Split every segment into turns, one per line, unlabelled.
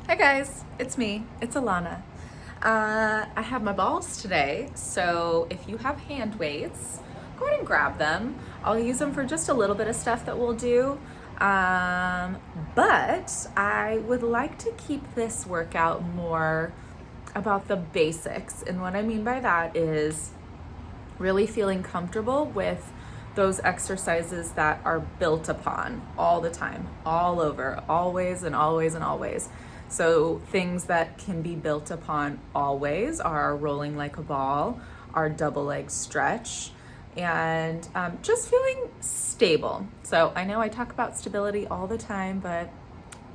Hi guys, it's me, it's Alana. I have my balls today, so if you have hand weights, go ahead and grab them. I'll use them for just a little bit of stuff that we'll do. But I would like to keep this workout more about the basics. And what I mean by that is really feeling comfortable with those exercises that are built upon all the time, all over, always and always and always. So things that can be built upon always are rolling like a ball, our double leg stretch, and just feeling stable. So I know I talk about stability all the time, but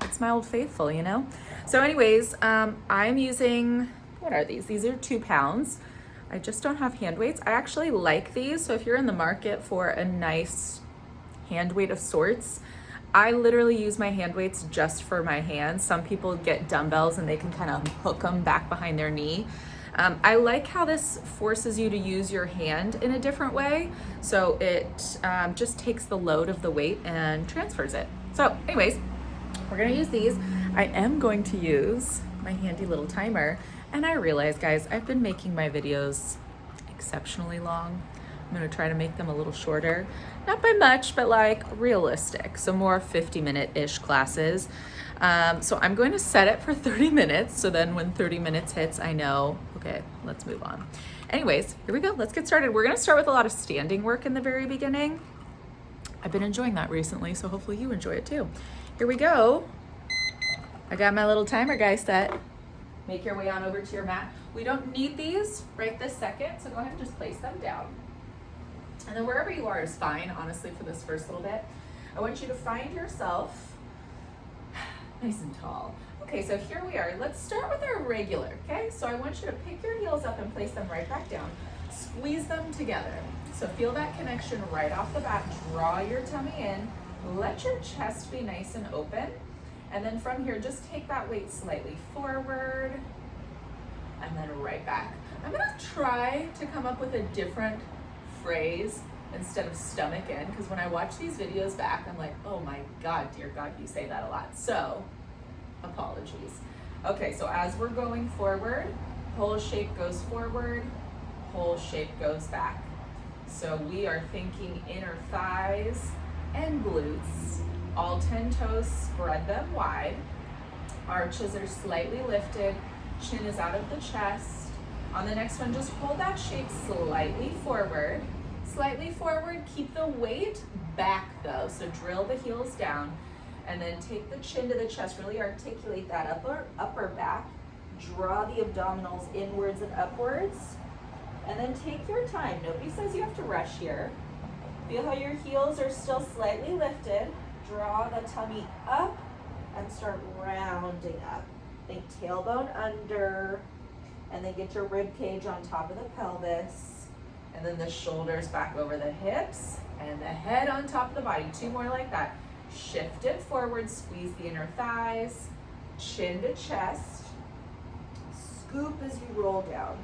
it's my old faithful, you know? So anyways, I'm using, what are these? These are 2 pounds. I just don't have hand weights. I actually like these. So if you're in the market for a nice hand weight of sorts, I literally use my hand weights just for my hands. Some people get dumbbells and they can kind of hook them back behind their knee. I like how this forces you to use your hand in a different way. So it just takes the load of the weight and transfers it. So anyways, we're gonna use these. I am going to use my handy little timer. And I realize, guys, I've been making my videos exceptionally long. I'm gonna try to make them a little shorter. Not by much, but like realistic. So more 50-minute-ish classes. So I'm going to set it for 30 minutes. So then when 30 minutes hits, I know, okay, let's move on. Anyways, here we go, let's get started. We're gonna start with a lot of standing work in the very beginning. I've been enjoying that recently, so hopefully you enjoy it too. Here we go. I got my little timer guy set. Make your way on over to your mat. We don't need these right this second, so go ahead and just place them down. And then wherever you are is fine, honestly, for this first little bit. I want you to find yourself nice and tall. Okay, so here we are. Let's start with our regular, okay? So I want you to pick your heels up and place them right back down. Squeeze them together. So feel that connection right off the bat. Draw your tummy in. Let your chest be nice and open. And then from here, just take that weight slightly forward and then right back. I'm gonna try to come up with a different phrase instead of stomach in, because when I watch these videos back, I'm like, oh my God, dear God, you say that a lot. So, apologies. Okay, so as we're going forward, whole shape goes forward, whole shape goes back. So we are thinking inner thighs and glutes. All 10 toes, spread them wide. Arches are slightly lifted. Chin is out of the chest. On the next one, just hold that shape slightly forward. Slightly forward, keep the weight back though. So drill the heels down and then take the chin to the chest. Really articulate that upper back. Draw the abdominals inwards and upwards. And then take your time. Nobody says you have to rush here. Feel how your heels are still slightly lifted. Draw the tummy up and start rounding up. Think tailbone under, and then get your rib cage on top of the pelvis, and then the shoulders back over the hips, and the head on top of the body. 2 more like that. Shift it forward, squeeze the inner thighs, chin to chest. Scoop as you roll down.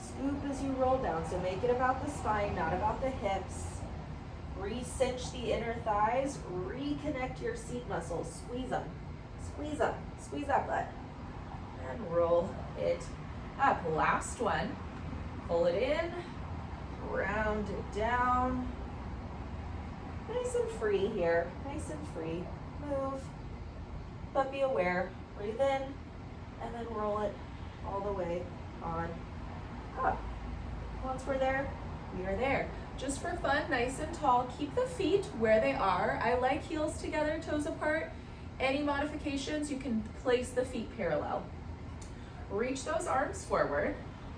Scoop as you roll down. So make it about the spine, not about the hips. Re-cinch the inner thighs, reconnect your seat muscles, squeeze them, squeeze that butt, and roll it up. Last one, pull it in, round it down, nice and free here, nice and free, move, but be aware, breathe in, and then roll it all the way on up. Once we're there, we are there. Just for fun, nice and tall. Keep the feet where they are. I like heels together, toes apart. Any modifications, you can place the feet parallel. Reach those arms forward.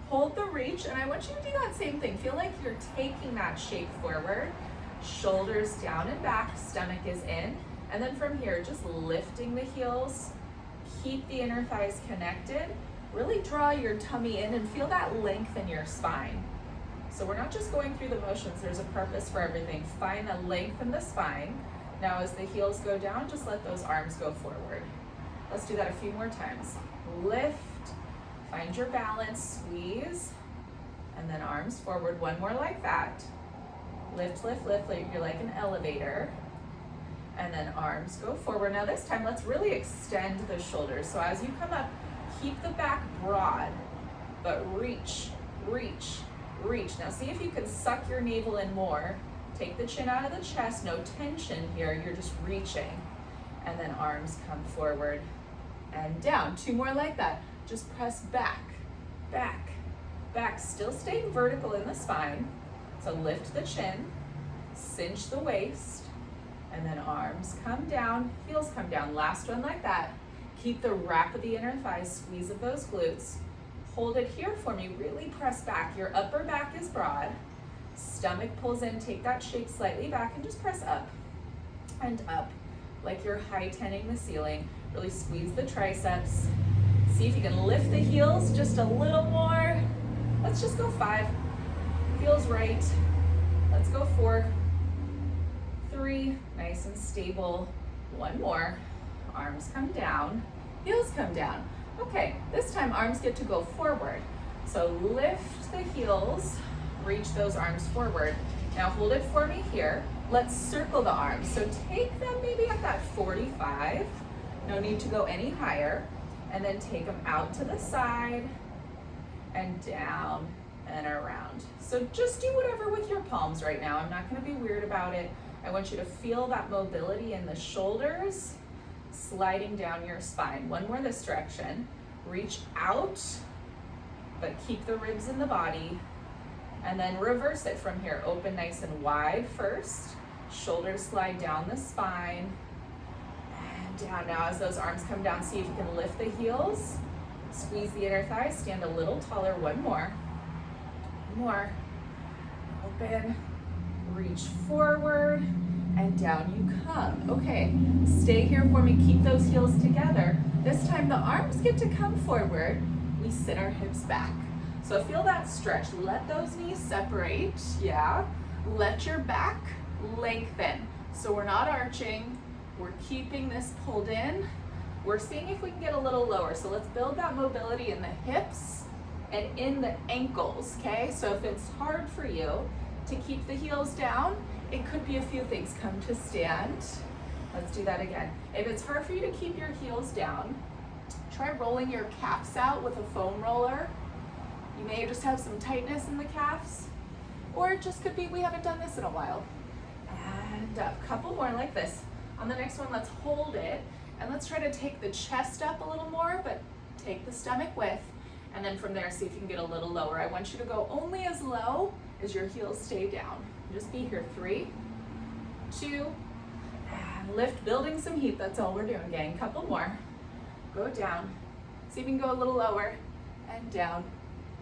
Hold the reach, and I want you to do that same thing. Feel like you're taking that shape forward. Shoulders down and back, stomach is in. And then from here, just lifting the heels. Keep the inner thighs connected. Really draw your tummy in and feel that length in your spine. So we're not just going through the motions, there's a purpose for everything. Find the length in the spine. Now as the heels go down, just let those arms go forward. Let's do that a few more times. Lift, find your balance, squeeze, and then arms forward. One more like that. Lift, lift, lift, you're like an elevator. and then arms go forward. Now this time, let's really extend the shoulders. So as you come up, keep the back broad, but reach, reach, reach. Now see if you can suck your navel in more. Take the chin out of the chest, no tension here, you're just reaching. And then arms come forward and down. 2 more like that. Just press back, back, back. Still staying vertical in the spine. So lift the chin, cinch the waist, and then arms come down, heels come down. Last one like that. Keep the wrap of the inner thighs, squeeze of those glutes. Hold it here for me, really press back. Your upper back is broad. Stomach pulls in, take that shape slightly back and just press up and up like you're high-tenning the ceiling. Really squeeze the triceps. See if you can lift the heels just a little more. Let's just go 5. Feels right. Let's go 4, 3, nice and stable. 1 more. Arms come down, heels come down. Okay, this time arms get to go forward. So lift the heels, reach those arms forward. Now hold it for me here. Let's circle the arms. So take them maybe at that 45. No need to go any higher. And then take them out to the side and down and around. So just do whatever with your palms right now. I'm not going to be weird about it. I want you to feel that mobility in the shoulders sliding down your spine. 1 more this direction. Reach out, but keep the ribs in the body. And then reverse it from here. Open nice and wide first. Shoulders slide down the spine. And down. Now as those arms come down, see if you can lift the heels. Squeeze the inner thighs. Stand a little taller. 1 more. 1 more. Open. Reach forward. And down you come. Okay, stay here for me. Keep those heels together. This time the arms get to come forward. We sit our hips back. So feel that stretch. Let those knees separate. Yeah. Let your back lengthen. So we're not arching. We're keeping this pulled in. We're seeing if we can get a little lower. So let's build that mobility in the hips and in the ankles, okay? So if it's hard for you to keep the heels down, it could be a few things. Come to stand. Let's do that again. If it's hard for you to keep your heels down, try rolling your calves out with a foam roller. You may just have some tightness in the calves, or it just could be we haven't done this in a while. And up, couple more like this. On the next one, let's hold it, and let's try to take the chest up a little more, but take the stomach with, and then from there, see if you can get a little lower. I want you to go only as low as your heels stay down. Just be here. 3, 2, and lift, building some heat. That's all we're doing, gang. Couple more. Go down. See if you can go a little lower and down.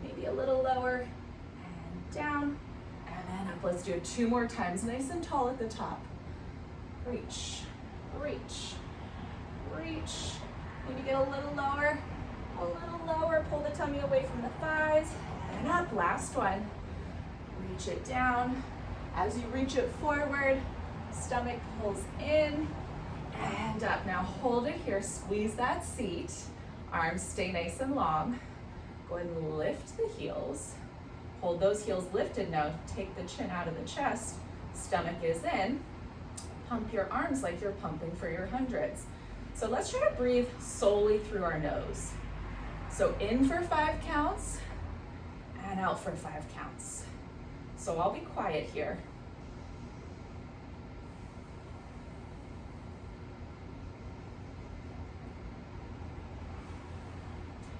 Maybe a little lower and down and then up. Let's do it 2 more times. Nice and tall at the top. Reach, reach, reach. Maybe get a little lower, a little lower. Pull the tummy away from the thighs and up. Last one. Reach it down. As you reach it forward, stomach pulls in and up. Now hold it here, squeeze that seat. Arms stay nice and long. Go ahead and lift the heels. Hold those heels lifted now. Take the chin out of the chest. Stomach is in. Pump your arms like you're pumping for your hundreds. So let's try to breathe solely through our nose. So in for 5 counts and out for 5 counts. So I'll be quiet here.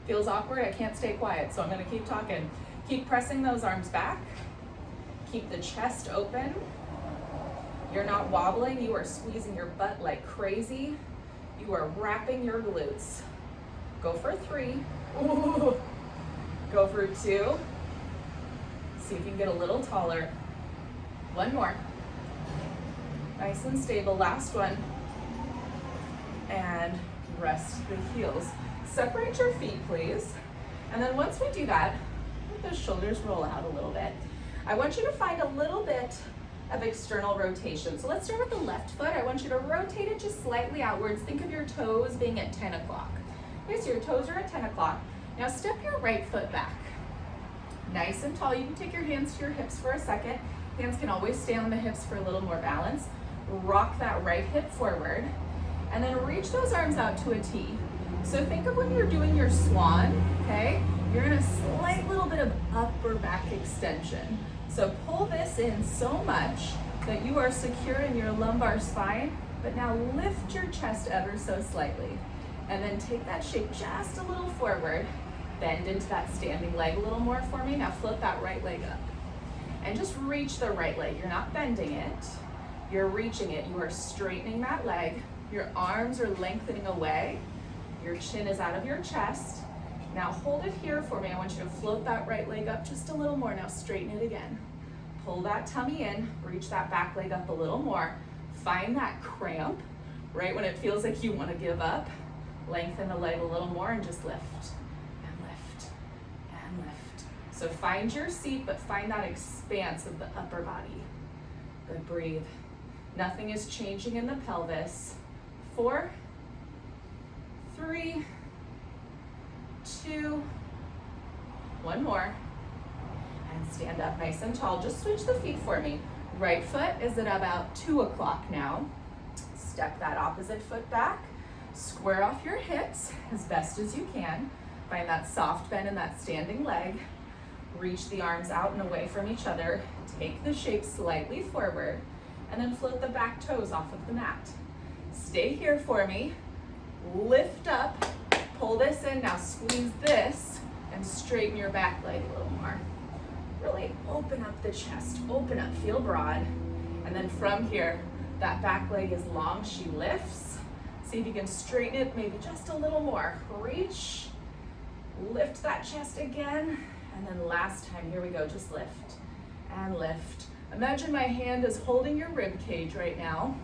Feels awkward, I can't stay quiet, so I'm gonna keep talking. Keep pressing those arms back. Keep the chest open. You're not wobbling, you are squeezing your butt like crazy. You are wrapping your glutes. Go for 3. Ooh. Go for 2. See if you can get a little taller. 1 more. Nice and stable, last one. And rest the heels. Separate your feet, please. And then once we do that, let those shoulders roll out a little bit. I want you to find a little bit of external rotation. So let's start with the left foot. I want you to rotate it just slightly outwards. Think of your toes being at 10 o'clock. Okay, so your toes are at 10 o'clock. Now step your right foot back. Nice and tall. You can take your hands to your hips for a second. Hands can always stay on the hips for a little more balance. rock that right hip forward, and then reach those arms out to a T. So think of when you're doing your swan, okay? You're in a slight little bit of upper back extension. So pull this in so much that you are secure in your lumbar spine, but now lift your chest ever so slightly. And then take that shape just a little forward, bend into that standing leg a little more for me. Now float that right leg up. And just reach the right leg. You're not bending it, you're reaching it. You are straightening that leg. Your arms are lengthening away. Your chin is out of your chest. Now hold it here for me. I want you to float that right leg up just a little more. Now straighten it again. Pull that tummy in, reach that back leg up a little more. Find that cramp, right when it feels like you want to give up. Lengthen the leg a little more and just lift, and lift, and lift. So find your seat, but find that expanse of the upper body. Good, breathe. Nothing is changing in the pelvis. 4, 3, 2, one more, and stand up nice and tall. Just switch the feet for me. Right foot is at about 2 o'clock now. Step that opposite foot back. Square off your hips as best as you can. Find that soft bend in that standing leg. Reach the arms out and away from each other. Take the shape slightly forward, and then float the back toes off of the mat. Stay here for me. Lift up, pull this in, now squeeze this, and straighten your back leg a little more. Really open up the chest, open up, feel broad. And then from here, that back leg is long, she lifts. See if you can straighten it maybe just a little more. Reach, lift that chest again, and then last time, here we go, just lift and lift. Imagine my hand is holding your rib cage right now,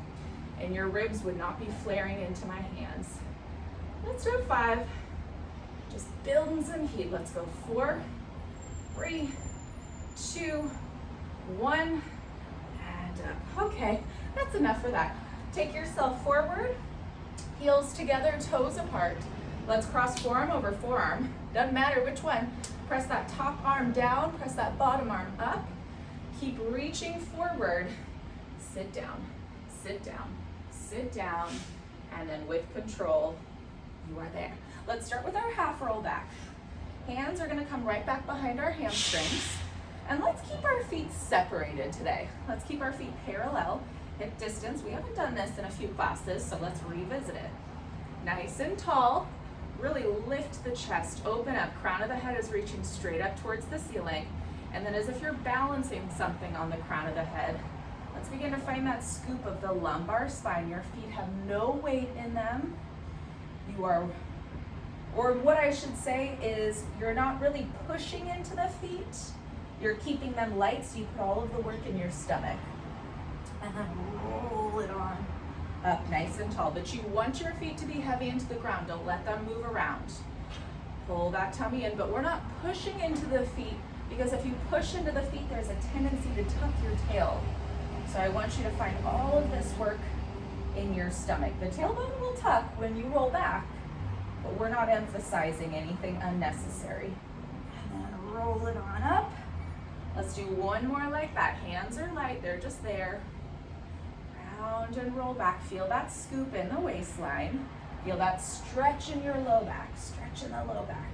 and your ribs would not be flaring into my hands. Let's do 5. Just building some heat. Let's go 4, 3, 2, 1, and up. Okay, that's enough for that. Take yourself forward, heels together, toes apart. Let's cross forearm over forearm. Doesn't matter which one. Press that top arm down, press that bottom arm up. Keep reaching forward. Sit down, sit down, sit down, and then with control, you are there. Let's start with our half roll back. Hands are gonna come right back behind our hamstrings. And let's keep our feet separated today. Let's keep our feet parallel, hip distance. We haven't done this in a few classes, so let's revisit it. Nice and tall. Really lift the chest, open up. Crown of the head is reaching straight up towards the ceiling. And then as if you're balancing something on the crown of the head, let's begin to find that scoop of the lumbar spine. Your feet have no weight in them. You are, or what I should say is, you're not really pushing into the feet. You're keeping them light, so you put all of the work in your stomach. And then roll it on up nice and tall. But you want your feet to be heavy into the ground. Don't let them move around. Pull that tummy in, but we're not pushing into the feet, because if you push into the feet, there's a tendency to tuck your tail. So I want you to find all of this work in your stomach. The tailbone will tuck when you roll back, but we're not emphasizing anything unnecessary. And then roll it on up. Let's do one more like that. Hands are light, they're just there. Round and roll back. Feel that scoop in the waistline. Feel that stretch in your low back, stretch in the low back.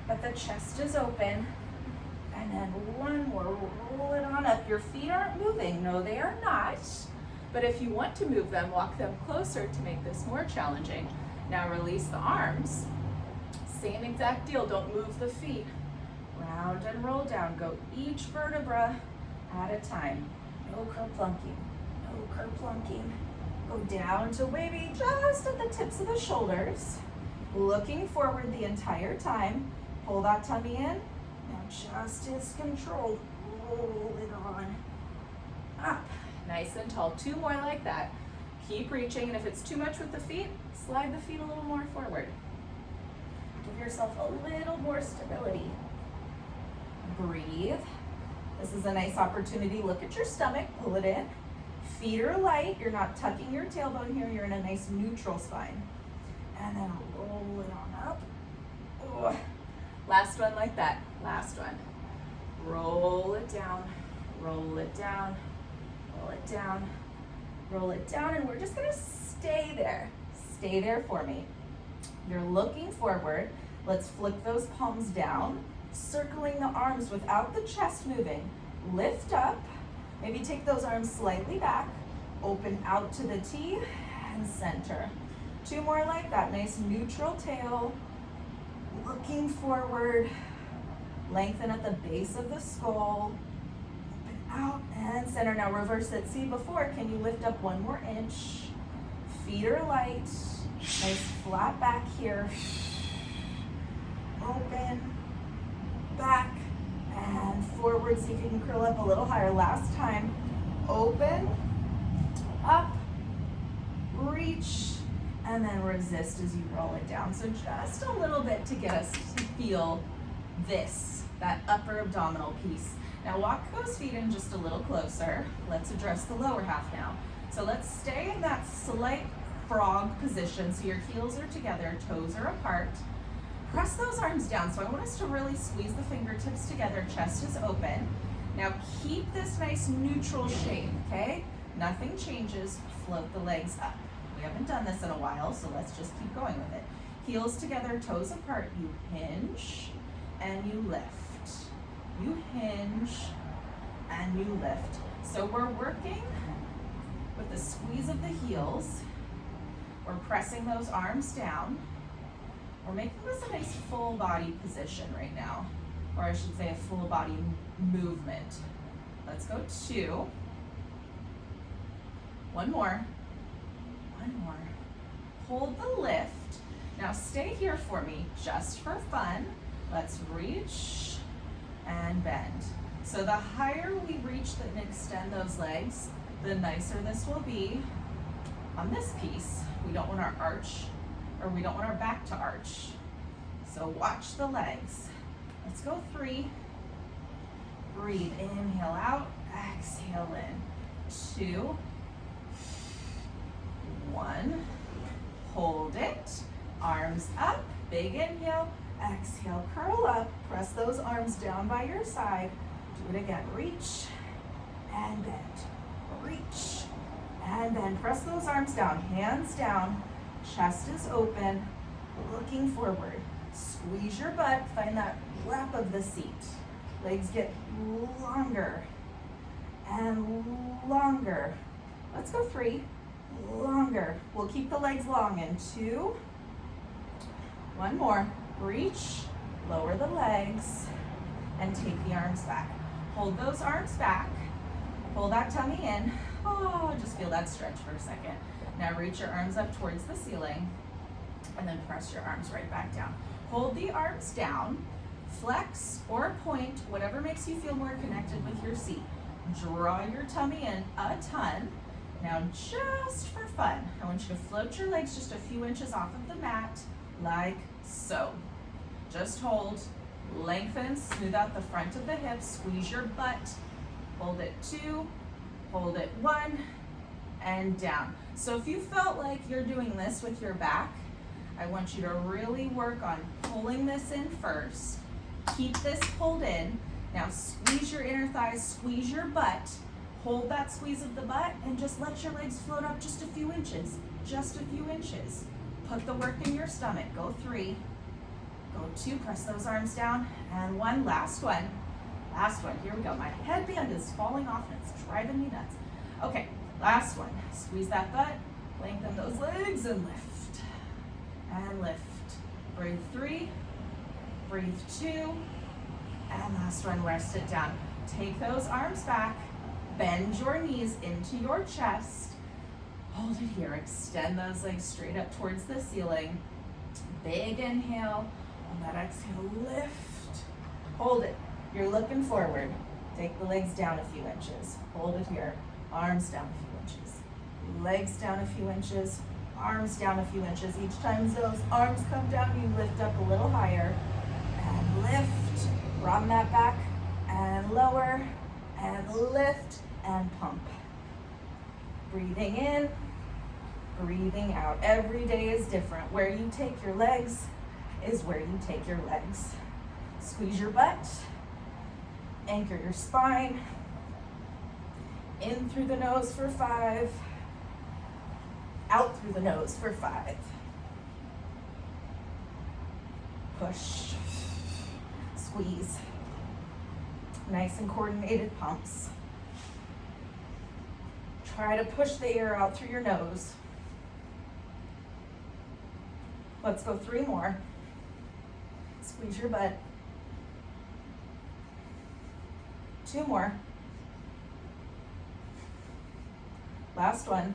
But the chest is open. And then one more, roll it on up. Your feet aren't moving. No, they are not. But if you want to move them, walk them closer to make this more challenging. Now release the arms. Same exact deal, don't move the feet. Round and roll down. Go each vertebra at a time. No kerplunking. No kerplunking. Go down to maybe just at the tips of the shoulders. Looking forward the entire time. Pull that tummy in. Now just as controlled. Roll it on up. Nice and tall. 2 more like that. Keep reaching, and if it's too much with the feet, slide the feet a little more forward. Give yourself a little more stability. Breathe. This is a nice opportunity. Look at your stomach, pull it in. Feet are light. You're not tucking your tailbone here. You're in a nice neutral spine. And then roll it on up. Oh. Last one like that. Last one. Roll it down. Roll it down. Roll it down. roll it down, and we're just gonna stay there. Stay there for me. You're looking forward. Let's flick those palms down, circling the arms without the chest moving. Lift up, maybe take those arms slightly back, open out to the T, and center. 2 more like that, nice neutral tail, looking forward, lengthen at the base of the skull, open out and center. Now reverse it. See before, can you lift up 1 more inch? Feet are light, nice flat back here. Open, back, and forward. See if you can curl up a little higher. Last time. Open, up, reach, and then resist as you roll it down. So just a little bit to get us to feel this, that upper abdominal piece. Now walk those feet in just a little closer. Let's address the lower half now. So let's stay in that slight frog position. So your heels are together, toes are apart. Press those arms down. So I want us to really squeeze the fingertips together, chest is open. Now keep this nice neutral shape, okay? Nothing changes, float the legs up. We haven't done this in a while, so let's just keep going with it. Heels together, toes apart, you hinge and you lift. You hinge and you lift. So we're working with the squeeze of the heels. We're pressing those arms down. We're making this a nice full body position right now, or I should say a full body movement. Let's go 2. 1 more. 1 more. Hold the lift. Now stay here for me, just for fun. Let's reach and bend. So the higher we reach and extend those legs, the nicer this will be on this piece. We don't want our arch, or we don't want our back to arch. So watch the legs. Let's go 3. Breathe, inhale out, exhale in. 2, 1, hold it, arms up, big inhale, exhale, curl up, press those arms down by your side. Do it again, reach and bend, reach and bend. Press those arms down, hands down, chest is open, looking forward. Squeeze your butt, find that wrap of the seat. Legs get longer and longer. Let's go 3, longer. We'll keep the legs long in 2, 1 more. Reach, lower the legs, and take the arms back. Hold those arms back, pull that tummy in. Oh, just feel that stretch for a second. Now reach your arms up towards the ceiling, and then press your arms right back down. Hold the arms down, flex or point, whatever makes you feel more connected with your seat. Draw your tummy in a ton. Now just for fun, I want you to float your legs just a few inches off of the mat, like so. Just hold, lengthen, smooth out the front of the hips, squeeze your butt, hold it 2, hold it 1, and down. So if you felt like you're doing this with your back, I want you to really work on pulling this in first. Keep this pulled in. Now squeeze your inner thighs, squeeze your butt, hold that squeeze of the butt, and just let your legs float up just a few inches, just a few inches. Put the work in your stomach. Go 3, go 2, press those arms down, and 1, last one. Last one, here we go. My headband is falling off and it's driving me nuts. Okay, last one. Squeeze that butt, lengthen those legs, and lift. And lift. Breathe 3, breathe 2, and last one, rest it down. Take those arms back, bend your knees into your chest. Hold it here, extend those legs straight up towards the ceiling. Big inhale, and that exhale, lift. Hold it, you're looking forward. Take the legs down a few inches. Hold it here, arms down a few inches. Legs down a few inches, arms down a few inches. Each time those arms come down, you lift up a little higher. And lift, broaden that back, and lower, and lift, and pump. Breathing in, breathing out. Every day is different. Where you take your legs is where you take your legs. Squeeze your butt, anchor your spine, in through the nose for 5, Out through the nose for 5. Push. Squeeze. Nice and coordinated pumps. Try to push the air out through your nose. Let's go 3 more. Squeeze your butt. 2 more. Last one.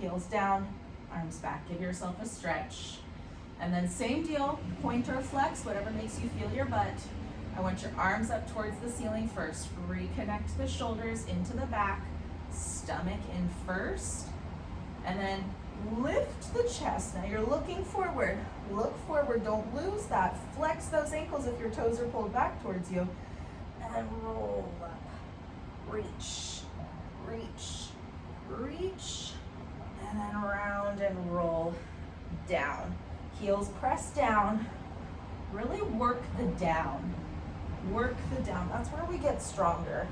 Heels down, arms back. Give yourself a stretch. And then same deal, point or flex, whatever makes you feel your butt. I want your arms up towards the ceiling first. Reconnect the shoulders into the back, stomach in first, and then lift the chest. Now you're looking forward. Look forward, don't lose that. Flex those ankles if your toes are pulled back towards you. And roll up. Reach, reach, reach. And then round and roll down. Heels press down. Really work the down. Work the down. That's where we get stronger.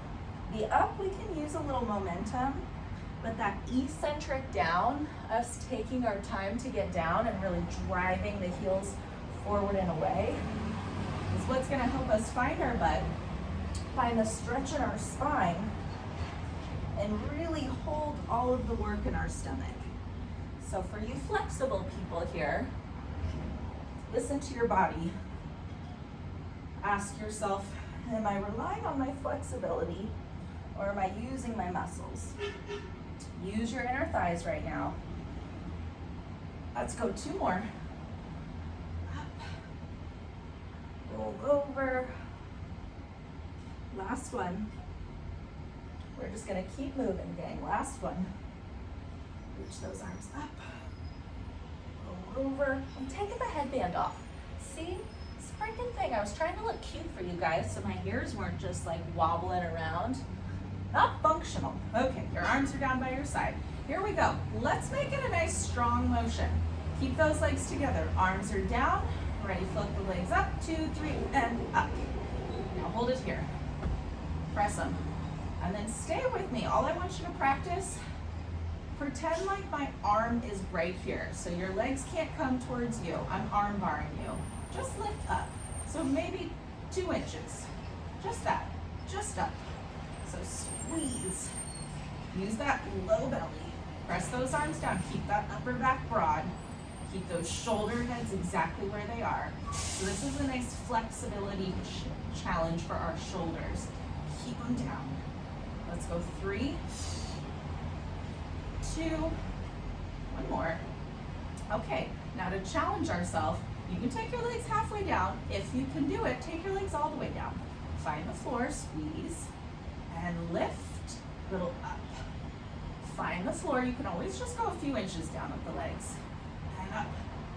The up, we can use a little momentum, but that eccentric down, us taking our time to get down and really driving the heels forward and away, is what's going to help us find our butt, find the stretch in our spine, and really hold all of the work in our stomach. So for you flexible people here, listen to your body. Ask yourself, am I relying on my flexibility or am I using my muscles? Use your inner thighs right now. Let's go 2 more. Up. Roll over. Last one. We're just gonna keep moving, gang. Last one. Reach those arms up. Roll over. I'm taking the headband off. See? This freaking thing. I was trying to look cute for you guys so my ears weren't just like wobbling around. Not functional. Okay, your arms are down by your side. Here we go. Let's make it a nice strong motion. Keep those legs together. Arms are down. Ready, float the legs up. 2, 3, and up. Now hold it here. Press them. And then stay with me. All I want you to practice, pretend like my arm is right here. So your legs can't come towards you. I'm arm barring you. Just lift up. So maybe 2 inches. Just that. Just up. So squeeze. Use that low belly. Press those arms down. Keep that upper back broad. Keep those shoulder heads exactly where they are. So this is a nice flexibility challenge for our shoulders. Keep them down. Let's go 3, 2, 1 more. Okay, now to challenge ourselves, you can take your legs halfway down. If you can do it, take your legs all the way down. Find the floor, squeeze, and lift, little up. Find the floor. You can always just go a few inches down with the legs. And up.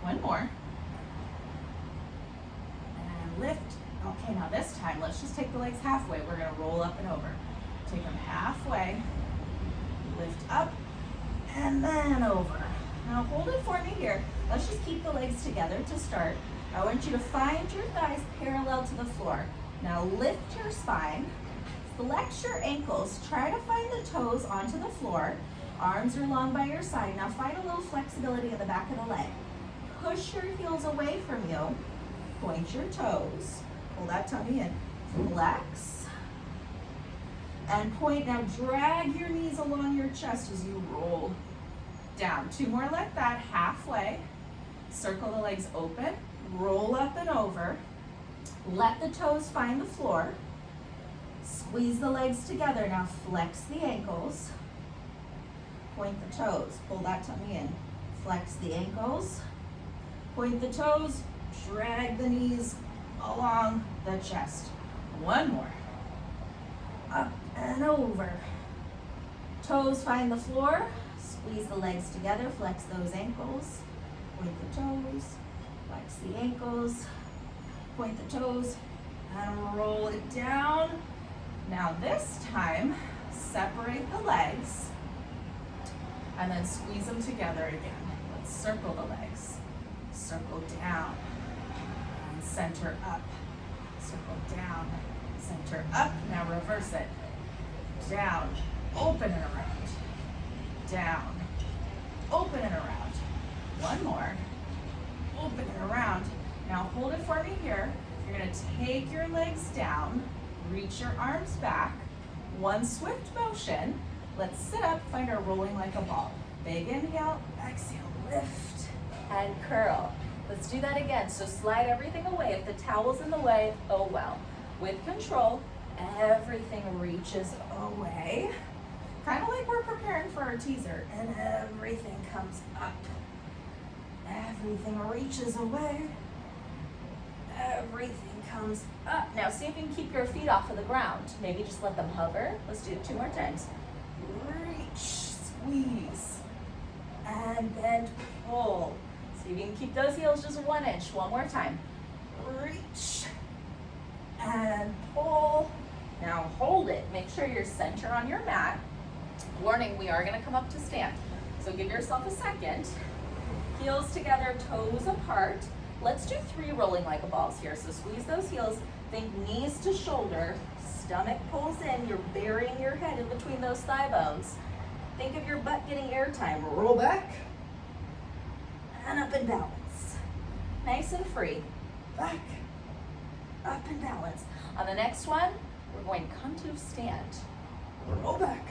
1 more. And lift. Okay, now this time, let's just take the legs halfway. We're gonna roll up and over. Take them halfway, lift up, and then over. Now hold it for me here. Let's just keep the legs together to start. I want you to find your thighs parallel to the floor. Now lift your spine, flex your ankles, try to find the toes onto the floor. Arms are long by your side. Now find a little flexibility in the back of the leg. Push your heels away from you. Point your toes. Pull that tummy in. Flex. And point. Now drag your knees along your chest as you roll down. 2 more like that, halfway. Circle the legs open, roll up and over. Let the toes find the floor. Squeeze the legs together. Now flex the ankles. Point the toes, pull that tummy in. Flex the ankles. Point the toes, drag the knees along the chest. 1 more. Up and over. Toes find the floor. Squeeze the legs together. Flex those ankles. Point the toes. Flex the ankles. Point the toes. And roll it down. Now this time, separate the legs. And then squeeze them together again. Let's circle the legs. Circle down. And center up. Circle down. Center up. Now reverse it. Down. Open and around. down, open and around. One more, open and around. Now hold it for me here. You're gonna take your legs down, reach your arms back, one swift motion. Let's sit up, find our rolling like a ball. Big inhale, exhale, lift and curl. Let's do that again. So slide everything away. If the towel's in the way, oh well. With control, everything reaches away. Kind of like we're preparing for our teaser, and everything comes up. Everything reaches away. Everything comes up. Now see if you can keep your feet off of the ground. Maybe just let them hover. Let's do it 2 more times. Reach, squeeze, and then pull. See if you can keep those heels just 1 inch. One more time. Reach and pull. Now hold it. Make sure you're center on your mat. Warning, we are going to come up to stand. So give yourself a second. Heels together, toes apart. Let's do 3 rolling like a balls here. So squeeze those heels. Think knees to shoulder. Stomach pulls in. You're burying your head in between those thigh bones. Think of your butt getting airtime. Roll back and up and balance. Nice and free. Back, up and balance. On the next one, we're going to come to stand. Roll back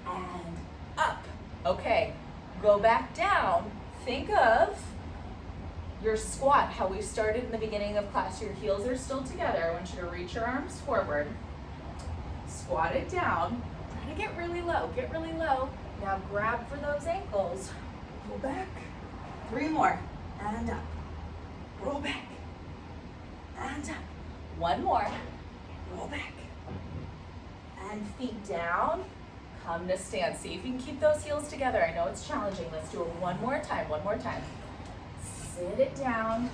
and up. Okay, go back down. Think of your squat, how we started in the beginning of class. Your heels are still together. I want you to reach your arms forward. Squat it down. Try to get really low. Get really low. Now grab for those ankles. Roll back. 3 more. And up. Roll back. And up. 1 more. Roll back. And feet down. Come to stand. See if you can keep those heels together. I know it's challenging. Let's do it 1 more time. 1 more time. Sit it down.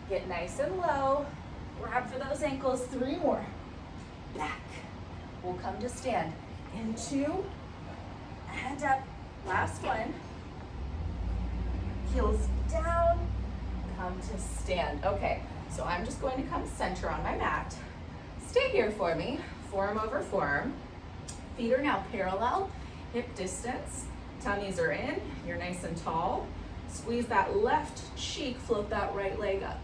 Get nice and low. Grab for those ankles. 3 more. Back. We'll come to stand. In 2. And up. Last one. Heels down. Come to stand. Okay, so I'm just going to come center on my mat. Stay here for me. Forearm over forearm. Feet are now parallel, hip distance. Tummies are in. You're nice and tall. Squeeze that left cheek, float that right leg up.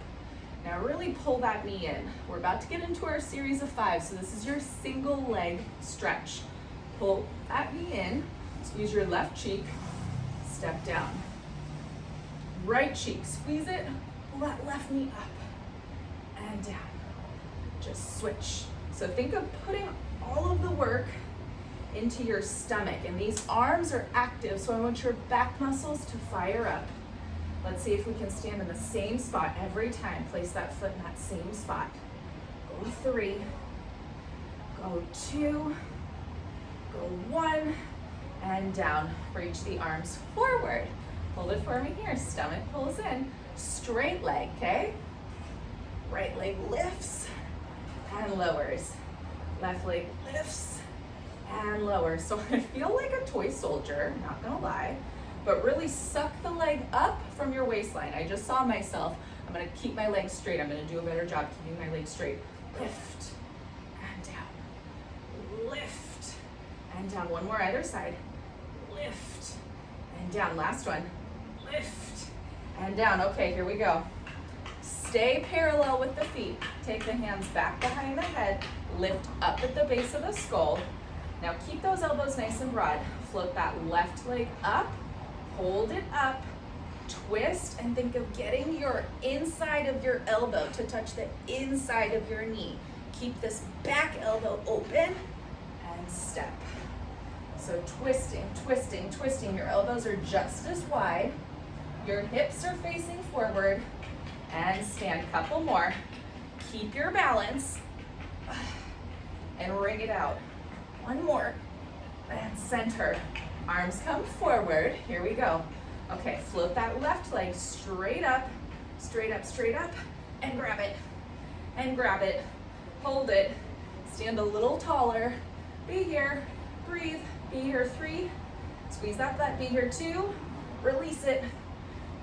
Now really pull that knee in. We're about to get into our series of 5, so this is your single leg stretch. Pull that knee in, squeeze your left cheek, step down. Right cheek, squeeze it, pull that left knee up and down. Just switch. So think of putting all of the work into your stomach, and these arms are active, so I want your back muscles to fire up. Let's see if we can stand in the same spot every time. Place that foot in that same spot. Go 3, go 2, go 1, and down. Reach the arms forward. Hold it for me here. Stomach pulls in. Straight leg, okay? Right leg lifts and lowers. Left leg lifts and lowers. So I feel like a toy soldier, not gonna lie, but really suck the leg up from your waistline. I just saw myself. I'm gonna keep my legs straight. I'm gonna do a better job keeping my legs straight. Lift and down. Lift and down. One more either side. Lift and down. Last one. Lift and down. Okay, here we go. Stay parallel with the feet. Take the hands back behind the head. Lift up at the base of the skull. Now keep those elbows nice and broad. Float that left leg up. Hold it up. Twist and think of getting your inside of your elbow to touch the inside of your knee. Keep this back elbow open and step. So twisting, twisting, twisting. Your elbows are just as wide. Your hips are facing forward. And stand. Couple more. Keep your balance. And wring it out. 1 more. And center. Arms come forward. Here we go. Okay, float that left leg straight up, straight up, straight up, and grab it. And grab it. Hold it. Stand a little taller. Be here. Breathe. Be here 3. Squeeze that butt. Be here 2. Release it.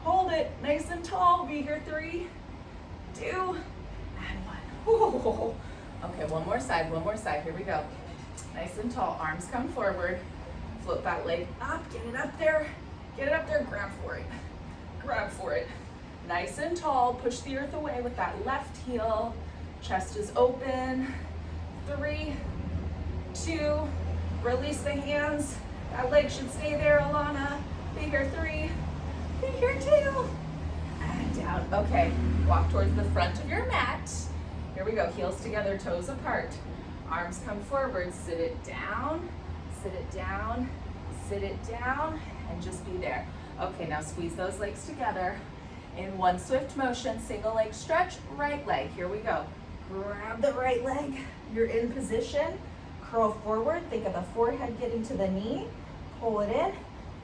Hold it. Nice and tall. Be here 3, 2, and 1. Ooh. Okay, one more side. One more side. Here we go. Nice and tall. Arms come forward. Float that leg up, get it up there, grab for it, grab for it. Nice and tall, push the earth away with that left heel. Chest is open. 3, 2, release the hands. That leg should stay there, Alana. Figure 3, figure 2, and down. Okay, walk towards the front of your mat. Here we go, heels together, toes apart. Arms come forward, sit it down, sit it down, sit it down, and just be there. Okay, now squeeze those legs together. In one swift motion, single leg stretch, right leg. Here we go. Grab the right leg. You're in position. Curl forward. Think of the forehead getting to the knee. Pull it in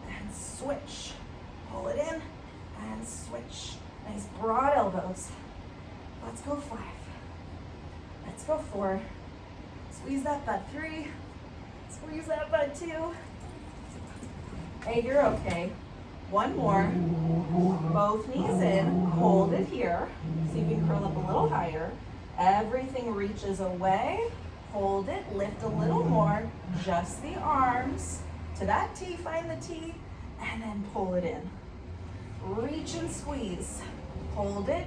and switch. Pull it in and switch. Nice broad elbows. Let's go 5. Let's go 4. Squeeze that butt. 3. Squeeze that butt. 2. Hey, you're okay. One more. Both knees in. Hold it here. See if you can curl up a little higher. Everything reaches away. Hold it. Lift a little more. Just the arms. To that T. Find the T. And then pull it in. Reach and squeeze. Hold it.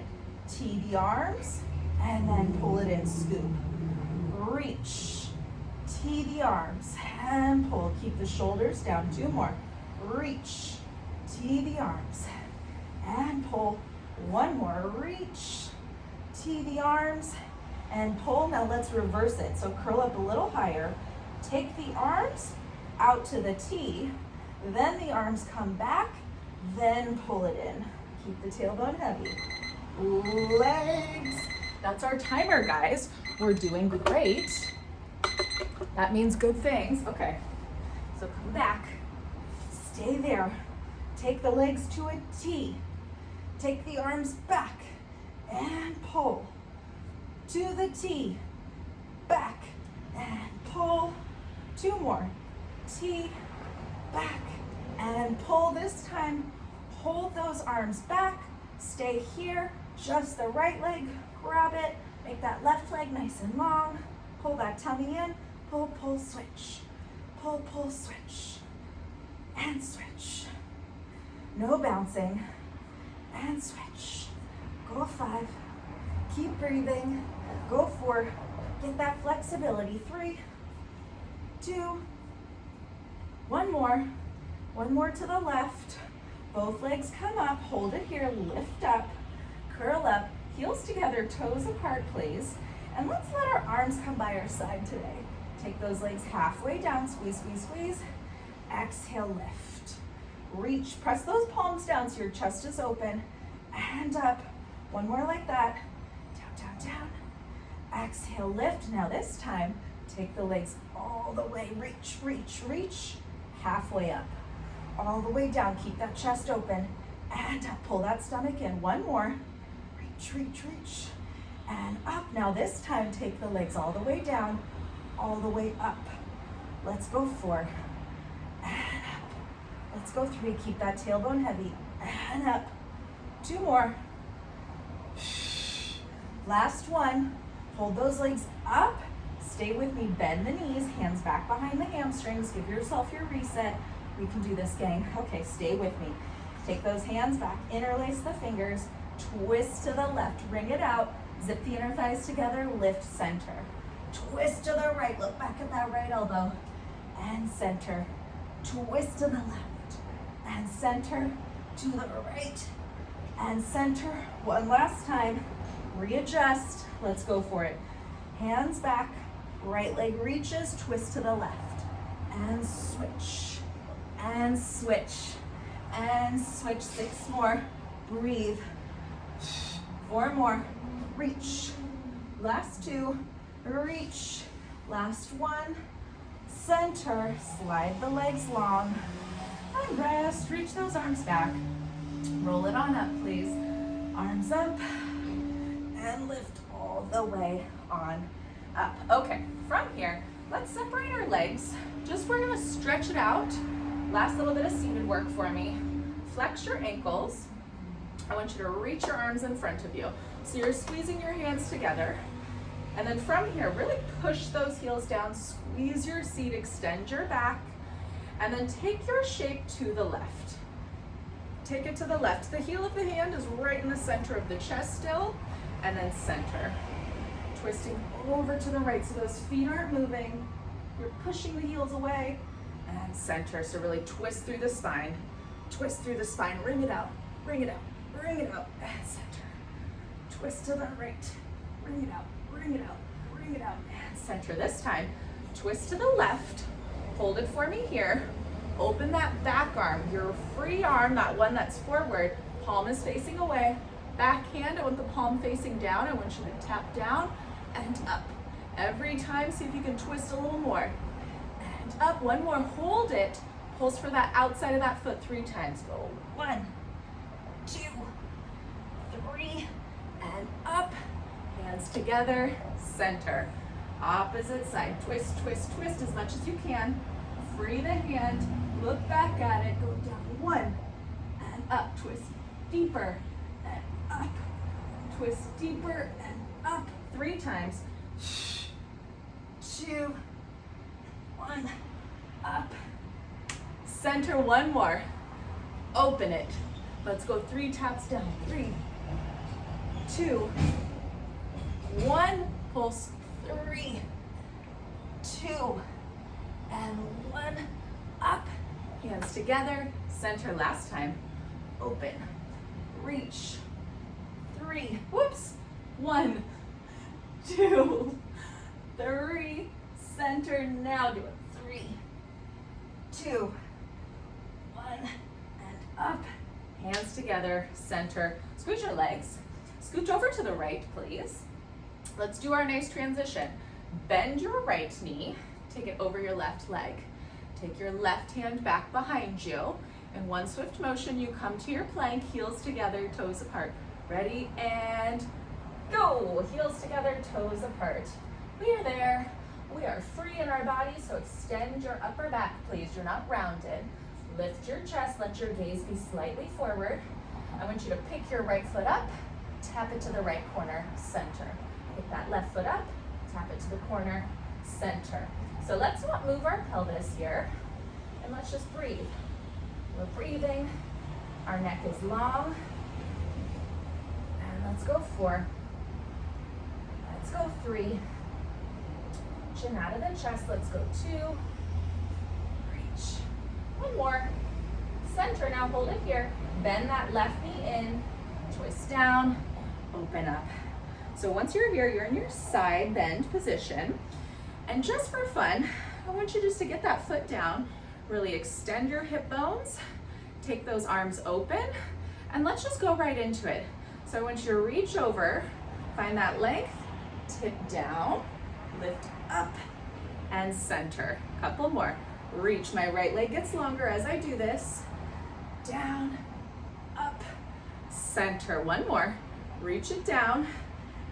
T the arms. And then pull it in. Scoop. Reach. T the arms. And pull. Keep the shoulders down. 2 more. Reach. T the arms and pull. 1 more. Reach. T the arms and pull. Now let's reverse it. So curl up a little higher. Take the arms out to the T. Then the arms come back. Then pull it in. Keep the tailbone heavy. Legs. That's our timer, guys. We're doing great. That means good things. Okay. So come back. Stay there. Take the legs to a T. Take the arms back and pull. To the T. Back and pull. 2 more. T. Back and pull. This time, hold those arms back. Stay here. Just the right leg. Grab it. Make that left leg nice and long. Pull that tummy in. Pull, pull, switch. Pull, pull, switch. And switch. No bouncing. And switch. Go 5. Keep breathing. Go 4. Get that flexibility. 3, 2, 1 more. 1 more to the left. Both legs come up. Hold it here. Lift up. Curl up. Heels together. Toes apart, please. And let's let our arms come by our side today. Take those legs halfway down. Squeeze, squeeze, squeeze. Exhale, lift. Reach. Press those palms down so your chest is open. And up. 1 more like that. Down, down, down. Exhale, lift. Now this time, take the legs all the way. Reach, reach, reach. Halfway up. All the way down. Keep that chest open. And up. Pull that stomach in. 1 more. Reach, reach, reach. And up. Now this time, take the legs all the way down, all the way up. Let's go 4. And up. Let's go 3. Keep that tailbone heavy. And up. 2 more. Last 1. Hold those legs up. Stay with me. Bend the knees. Hands back behind the hamstrings. Give yourself your reset. We can do this, gang. Okay, stay with me. Take those hands back. Interlace the fingers. Twist to the left. Ring it out. Zip the inner thighs together. Lift, center. Twist to the right. Look back at that right elbow. And center. Twist to the left. And center. To the right. And center. 1 last time. Readjust. Let's go for it. Hands back. Right leg reaches. Twist to the left. And switch. And switch. And switch. 6 more. Breathe. 4 more. Reach. Last 2. Reach. Last 1. Center. Slide the legs long. And rest. Reach those arms back. Roll it on up, please. Arms up. And lift all the way on up. Okay, from here, let's separate our legs. We're gonna stretch it out. Last little bit of seated work for me. Flex your ankles. I want you to reach your arms in front of you. So you're squeezing your hands together. And then from here, really push those heels down, squeeze your seat, extend your back, And then take your shape to the left. Take it to the left. The heel of the hand is right in the center of the chest still, and then center. Twisting over to the right so those feet aren't moving. You're pushing the heels away, and center. So really twist through the spine. Twist through the spine. Ring it out. Ring it out. Ring it out. And center. Twist to the right. Ring it out. Ring it out. Ring it out. And center. This time, twist to the left. Hold it for me here. Open that back arm, your free arm, that one that's forward. Palm is facing away. Back hand, I want the palm facing down. I want you to tap down and up. Every time, see if you can twist a little more. And up, one more, hold it. Pulse for that outside of that foot 3 times. Go 1, 2, 3, and up. Hands together, center. Opposite side, twist, twist, twist as much as you can. Free the hand, look back at it, go down 1, and up, twist deeper, and up. Twist deeper, and up. 3 times. 2, 1, up. Center, 1 more. Open it. Let's go 3 taps down. 3, 2, 1. Pulse. 3, 2, and 1. Up. Hands together. Center. Last time. Open. Reach. 3. Whoops. 1, 2, 3. Center. Now do it. 3, 2, 1, and up. Hands together. Center. Squeeze your legs. Scooch over to the right, please. Let's do our nice transition. Bend your right knee, take it over your left leg. Take your left hand back behind you. In one swift motion, you come to your plank, heels together, toes apart. Ready, and go. Heels together, toes apart. We are there. We are free in our body, so extend your upper back, please. You're not rounded. Lift your chest, let your gaze be slightly forward. I want you to pick your right foot up, tap it to the right corner, center. Pick that left foot up, tap it to the corner, center. So let's not move our pelvis here, and let's just breathe. We're breathing, our neck is long, and let's go 4. Let's go 3. Chin out of the chest, let's go 2. Reach. 1 more. Center, now hold it here. Bend that left knee in, twist down, open up. So once you're here, you're in your side bend position. And just for fun, I want you just to get that foot down, really extend your hip bones, take those arms open, and let's just go right into it. So I want you to reach over, find that length, tip down, lift up, and center. Couple more. Reach, my right leg gets longer as I do this. Down, up, center. 1 more. Reach it down,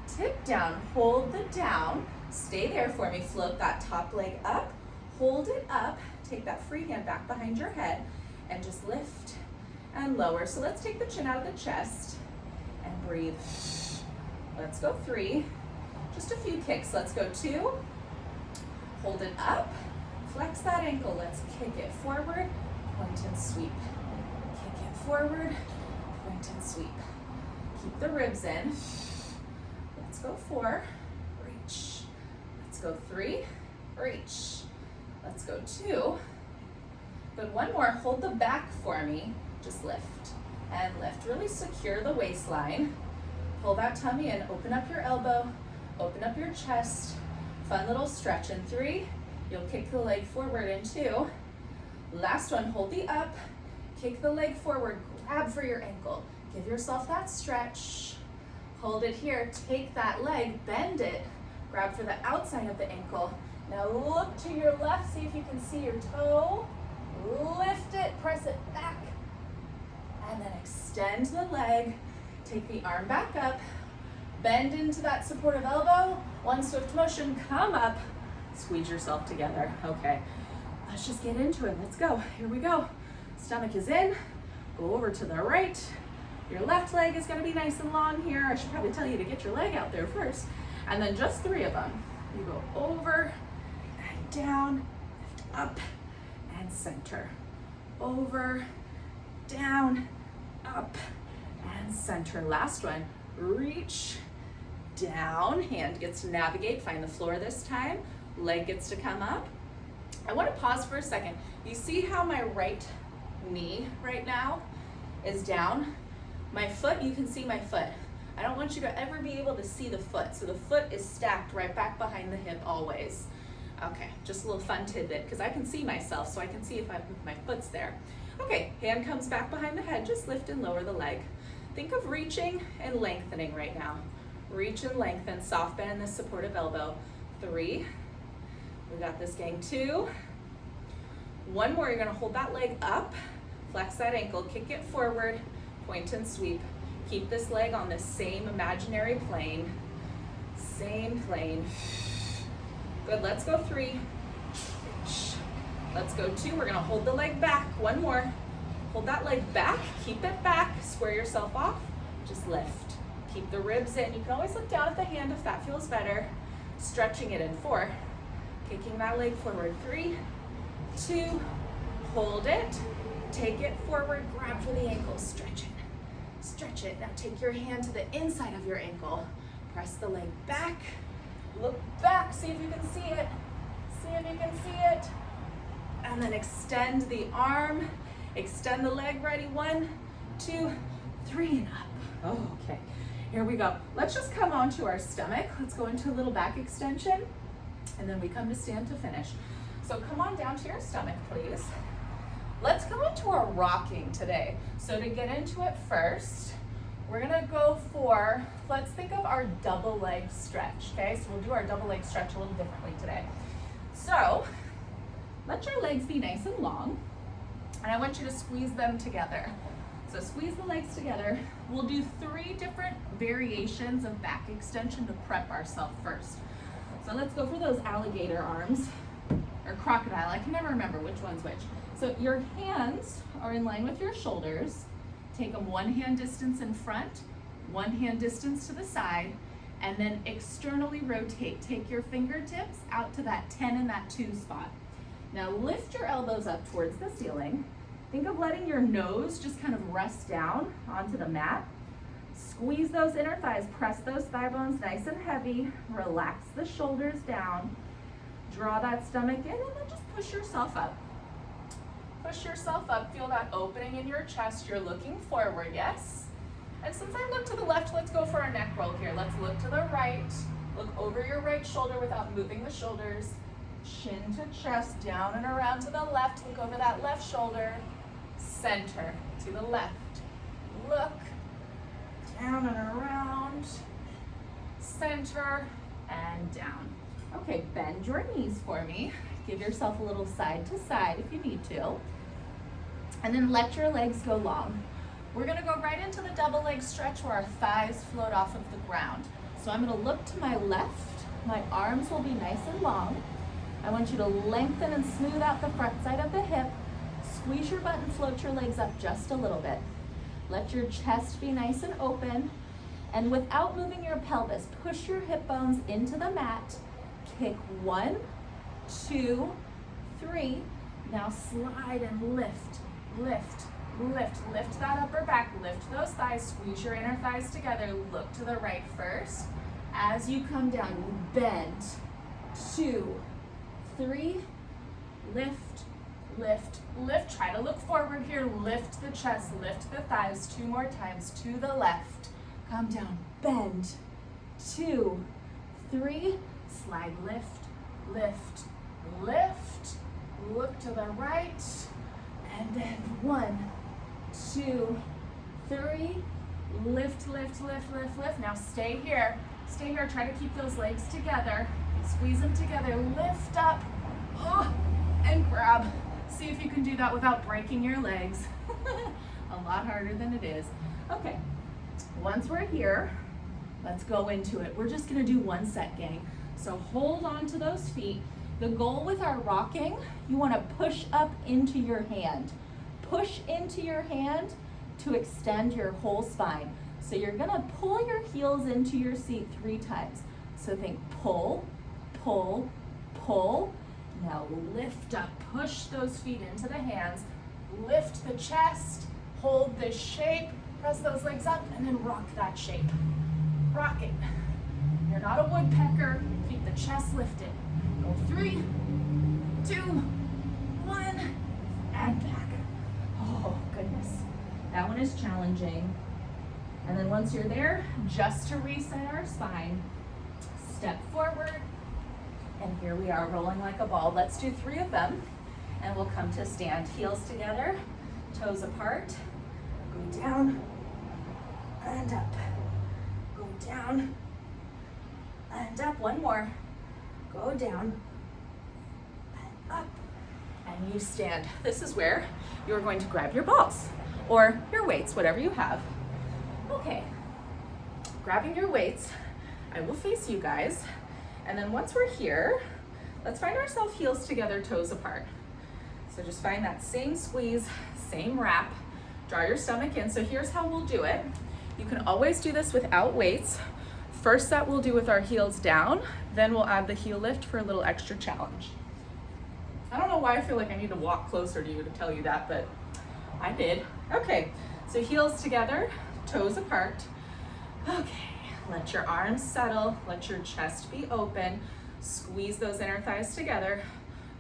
tip down, hold the down. Stay there for me. Float that top leg up, hold it up, take that free hand back behind your head, and just lift and lower. So let's take the chin out of the chest and breathe. Let's go 3. Just a few kicks. Let's go 2. Hold it up. Flex that ankle. Let's kick it forward, point and sweep. Kick it forward, point and sweep. Keep the ribs in. Let's go 4. Reach. Let's go 3. Reach. Let's go 2. Good. 1 more. Hold the back for me. Just lift and lift. Really secure the waistline. Pull that tummy in. Open up your elbow. Open up your chest. Fun little stretch in 3. You'll kick the leg forward in 2. Last one, hold the up. Kick the leg forward. Grab for your ankle. Give yourself that stretch. Hold it here. Take that leg, bend it. Grab for the outside of the ankle. Now look to your left. See if you can see your toe. Lift it. Press it back. And then extend the leg. Take the arm back up. Bend into that supportive elbow. One swift motion, come up. Squeeze yourself together. Okay, let's just get into it. Let's go. Here we go. Stomach is in. Go over to the right. Your left leg is going to be nice and long here. I should probably tell you to get your leg out there first. And then just 3 of them. You go over and down, lift up and center. Over, down, up, and center. Last one, reach, down, hand gets to navigate, find the floor this time, leg gets to come up. I want to pause for a second. You see how my right knee right now is down? My foot, you can see my foot. I don't want you to ever be able to see the foot. So the foot is stacked right back behind the hip always. Okay, just a little fun tidbit because I can see myself, so I can see if my foot's there. Okay, hand comes back behind the head, just lift and lower the leg. Think of reaching and lengthening right now. Reach and lengthen, soft bend the supportive elbow. 3, we got this gang. 2, 1 more, you're gonna hold that leg up, flex that ankle, kick it forward, point and sweep. Keep this leg on the same imaginary plane, same plane. Good, let's go 3. Let's go 2, we're gonna hold the leg back. 1 more, hold that leg back, keep it back, square yourself off, just lift. Keep the ribs in. You can always look down at the hand if that feels better. Stretching it in. 4, kicking that leg forward. 3, 2, hold it, take it forward, grab for the ankle, stretch it. Stretch it. Now take your hand to the inside of your ankle. Press the leg back. Look back. See if you can see it. See if you can see it. And then extend the arm. Extend the leg. Ready? 1, 2, 3, and up. Oh, okay. Here we go. Let's just come onto our stomach. Let's go into a little back extension. And then we come to stand to finish. So come on down to your stomach, please. Let's go into our rocking today. So to get into it first, we're gonna go for, let's think of our double leg stretch, okay? So we'll do our double leg stretch a little differently today. So let your legs be nice and long, and I want you to squeeze them together. So squeeze the legs together. We'll do 3 different variations of back extension to prep ourselves first. So let's go for those alligator arms, or crocodile, I can never remember which one's which. So your hands are in line with your shoulders. Take them 1 hand distance in front, 1 hand distance to the side, and then externally rotate. Take your fingertips out to that 10 and that 2 spot. Now lift your elbows up towards the ceiling. Think of letting your nose just kind of rest down onto the mat. Squeeze those inner thighs, press those thigh bones nice and heavy. Relax the shoulders down. Draw that stomach in and then just push yourself up. Push yourself up, feel that opening in your chest. You're looking forward, yes? And since I look to the left, let's go for our neck roll here. Let's look to the right. Look over your right shoulder without moving the shoulders. Chin to chest, down and around to the left. Look over that left shoulder. Center to the left. Look, down and around. Center and down. Okay, bend your knees for me. Give yourself a little side to side if you need to. And then let your legs go long. We're gonna go right into the double leg stretch where our thighs float off of the ground. So I'm gonna look to my left. My arms will be nice and long. I want you to lengthen and smooth out the front side of the hip. Squeeze your butt and float your legs up just a little bit. Let your chest be nice and open. And without moving your pelvis, push your hip bones into the mat. Kick 1, 2, 3. Now slide and lift, lift, lift. Lift that upper back, lift those thighs, squeeze your inner thighs together. Look to the right first. As you come down, you bend. 2, 3, lift, lift, lift. Try to look forward here. Lift the chest, lift the thighs. 2 more times to the left. Come down, bend. 2, 3, slide, lift, lift, lift. Look to the right. And then 1, 2, 3. Lift, lift, lift, lift, lift. Now stay here. Stay here. Try to keep those legs together. Squeeze them together. Lift up. Oh, and grab. See if you can do that without breaking your legs. A lot harder than it is. Okay. Once we're here, let's go into it. We're just going to do 1 set, gang. So hold on to those feet. The goal with our rocking, you want to push up into your hand. Push into your hand to extend your whole spine. So you're going to pull your heels into your seat 3 times. So think pull, pull, pull. Now lift up, push those feet into the hands, lift the chest, hold this shape, press those legs up, and then rock that shape. Rock it. You're not a woodpecker, keep the chest lifted. Go 3, 2, 1, and back. Oh, goodness. That one is challenging. And then once you're there, just to reset our spine, step forward, and here we are rolling like a ball. Let's do 3 of them, and we'll come to stand. Heels together, toes apart, go down and up, go down and up. One more, go down and up, and you stand. This is where you're going to grab your balls or your weights, whatever you have. Okay, grabbing your weights, I will face you guys. And then once we're here, let's find ourselves heels together, toes apart. So just find that same squeeze, same wrap, draw your stomach in. So here's how we'll do it. You can always do this without weights. First set we'll do with our heels down, then we'll add the heel lift for a little extra challenge. I don't know why I feel like I need to walk closer to you to tell you that, but I did. Okay, so heels together, toes apart. Okay. Let your arms settle, let your chest be open, squeeze those inner thighs together,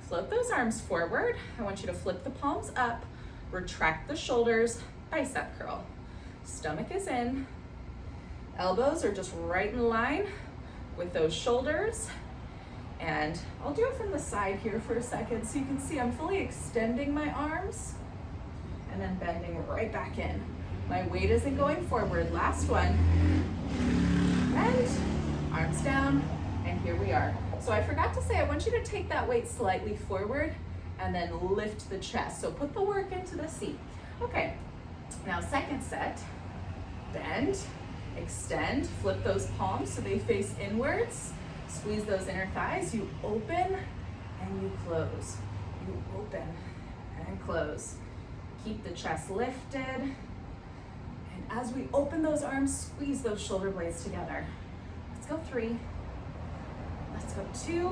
float those arms forward. I want you to flip the palms up, retract the shoulders, bicep curl. Stomach is in, elbows are just right in line with those shoulders. And I'll do it from the side here for a second so you can see I'm fully extending my arms and then bending right back in. My weight isn't going forward. Last one. And arms down, and here we are. So I forgot to say, I want you to take that weight slightly forward and then lift the chest. So put the work into the seat. Okay, now second set, bend, extend, flip those palms so they face inwards, squeeze those inner thighs, you open and you close. You open and close. Keep the chest lifted. As we open those arms, squeeze those shoulder blades together. Let's go 3. Let's go 2,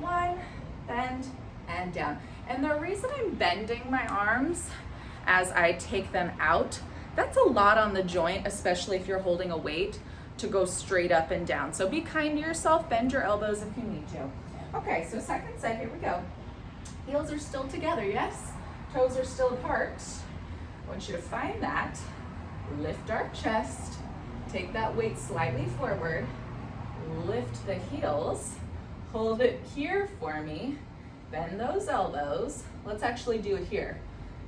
1, bend and down. And the reason I'm bending my arms as I take them out, that's a lot on the joint, especially if you're holding a weight, to go straight up and down. So be kind to yourself, bend your elbows if you need to. Okay, so second set, here we go. Heels are still together, yes? Toes are still apart. I want you to find that, lift our chest, take that weight slightly forward, lift the heels, hold it here for me, bend those elbows. Let's actually do it here.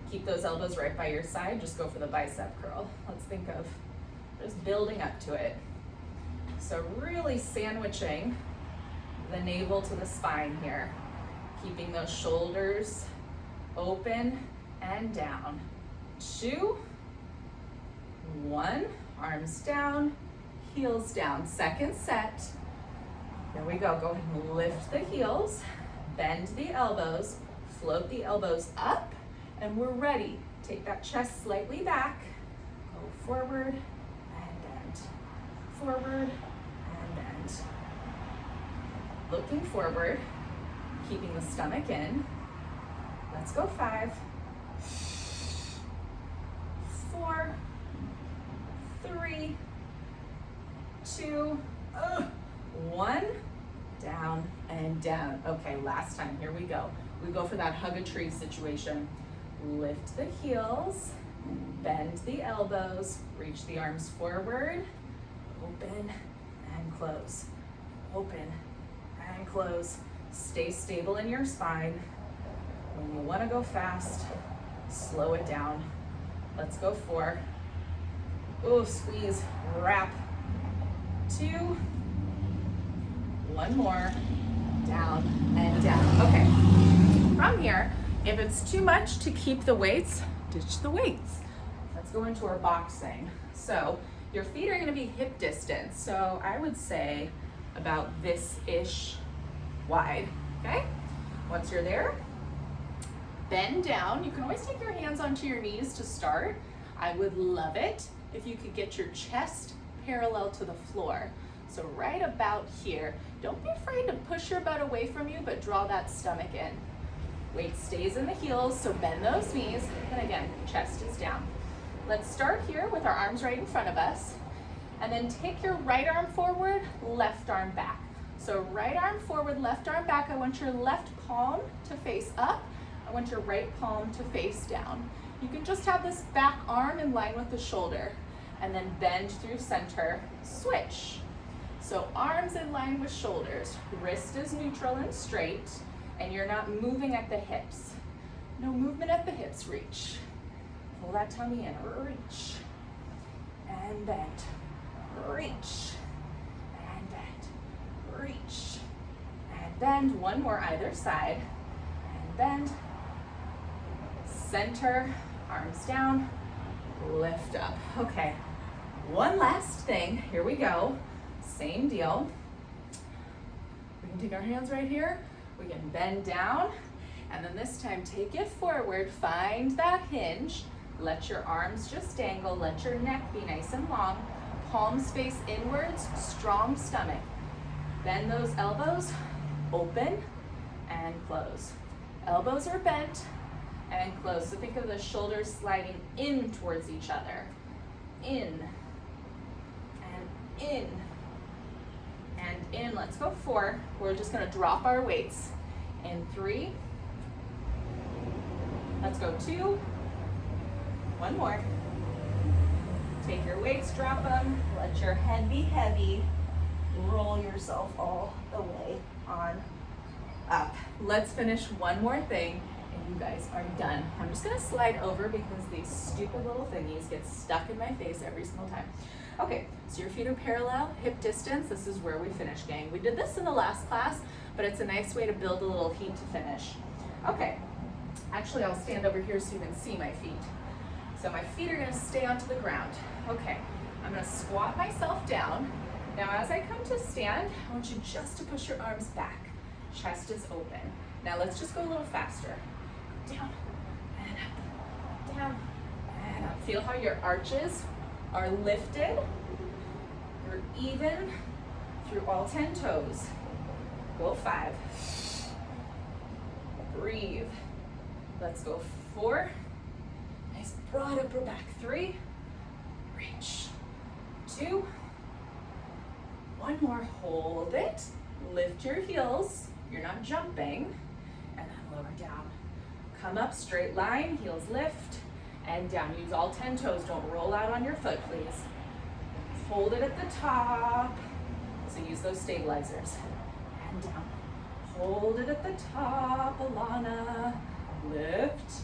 Keep those elbows right by your side, just go for the bicep curl. Let's think of just building up to it. So really sandwiching the navel to the spine here, keeping those shoulders open and down. 2, 1, arms down, heels down. Second set. There we go. Go ahead and lift the heels, bend the elbows, float the elbows up, and we're ready. Take that chest slightly back, go forward and bend, forward and bend. Looking forward, keeping the stomach in. Let's go 5, 4, 3, 2, 1, down and down. Okay, last time, here we go. We go for that hug a tree situation. Lift the heels, bend the elbows, reach the arms forward, open and close, open and close. Stay stable in your spine. When you want to go fast, slow it down. Let's go 4. Ooh, squeeze, wrap. 2, 1 more, down and down. Okay, from here, if it's too much to keep the weights, ditch the weights. Let's go into our boxing. So your feet are gonna be hip distance. So I would say about this-ish wide, okay? Once you're there, bend down. You can always take your hands onto your knees to start. I would love it if you could get your chest parallel to the floor. So right about here. Don't be afraid to push your butt away from you, but draw that stomach in. Weight stays in the heels, so bend those knees. And again, chest is down. Let's start here with our arms right in front of us. And then take your right arm forward, left arm back. So right arm forward, left arm back. I want your left palm to face up. I want your right palm to face down. You can just have this back arm in line with the shoulder. And then bend through center, switch. So arms in line with shoulders. Wrist is neutral and straight, and you're not moving at the hips. No movement at the hips, reach. Pull that tummy in, reach. And bend. Reach and bend, reach and bend. One more either side and bend. Center, arms down, lift up. Okay, one last thing. Here we go. Same deal. We can take our hands right here. We can bend down, and then this time take it forward. Find that hinge. Let your arms just dangle. Let your neck be nice and long. Palms face inwards, strong stomach. Bend those elbows, open and close. Elbows are bent and close. So think of the shoulders sliding in towards each other. In and in and in. Let's go 4. We're just gonna drop our weights. In 3. Let's go 2. One more. Take your weights, drop them, let your head be heavy, roll yourself all the way on up. Let's finish one more thing, and you guys are done. I'm just gonna slide over because these stupid little thingies get stuck in my face every single time. Okay, so your feet are parallel, hip distance. This is where we finish, gang. We did this in the last class, but it's a nice way to build a little heat to finish. Okay, actually I'll stand over here so you can see my feet. So my feet are gonna stay onto the ground. Okay, I'm gonna squat myself down. Now as I come to stand, I want you just to push your arms back. Chest is open. Now let's just go a little faster. Down and up, down and up. Feel how your arches are lifted. You're even through all 10 toes. Go 5. Breathe. Let's go 4. Nice broad upper back. 3. Reach. 2. One more. Hold it. Lift your heels. You're not jumping. And then lower down. Come up, straight line, heels lift, and down. Use all 10 toes. Don't roll out on your foot, please. Hold it at the top. So use those stabilizers. And down. Hold it at the top, Alana. Lift.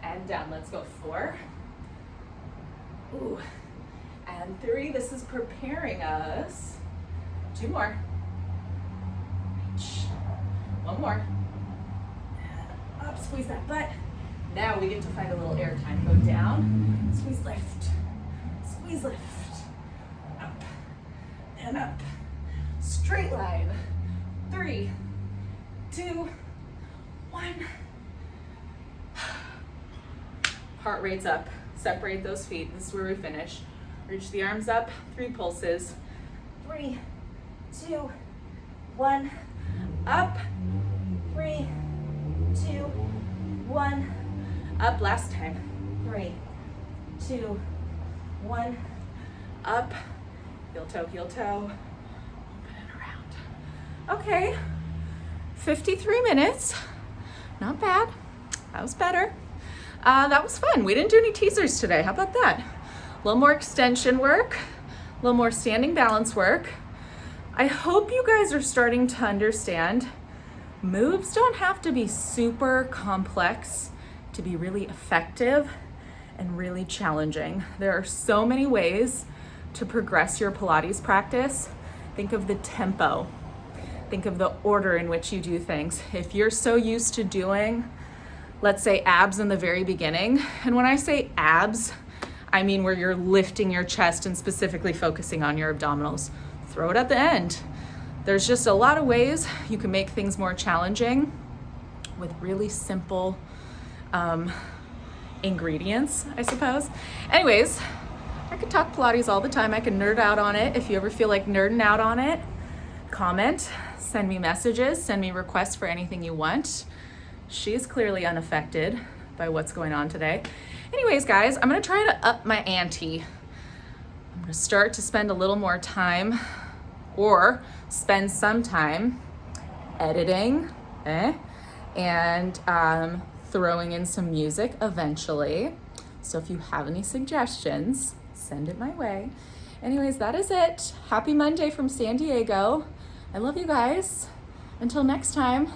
And down. Let's go 4. Ooh. And 3. This is preparing us. 2 more. Reach. 1 more. And up. Squeeze that butt. Now we get to find a little air time. Go down. Squeeze lift. Squeeze lift. Up. And up. Straight line. 3, 2, 1. Heart rate's up. Separate those feet. This is where we finish. Reach the arms up. 3 pulses. 3, 2, 1. Up. 3, 2, 1. Up. Last time. 3, 2, 1. Up. Heel toe, heel toe. Open and around. Okay. 53 minutes. Not bad. That was better. That was fun. We didn't do any teasers today. How about that? A little more extension work, a little more standing balance work. I hope you guys are starting to understand moves don't have to be super complex to be really effective and really challenging. There are so many ways to progress your Pilates practice. Think of the tempo. Think of the order in which you do things. If you're so used to doing, let's say, abs in the very beginning, and when I say abs, I mean where you're lifting your chest and specifically focusing on your abdominals. Throw it at the end. There's just a lot of ways you can make things more challenging with really simple ingredients, I suppose. Anyways, I could talk talk Pilates all the time. I can nerd out on it. If you ever feel like nerding out on it, comment, send me messages, send me requests for anything you want. She is clearly unaffected by what's going on today. Anyways, guys, I'm gonna try to up my ante. I'm gonna start to spend a little more time, or spend some time editing, and throwing in some music eventually. So if you have any suggestions, send it my way. Anyways, that is it. Happy Monday from San Diego. I love you guys. Until next time.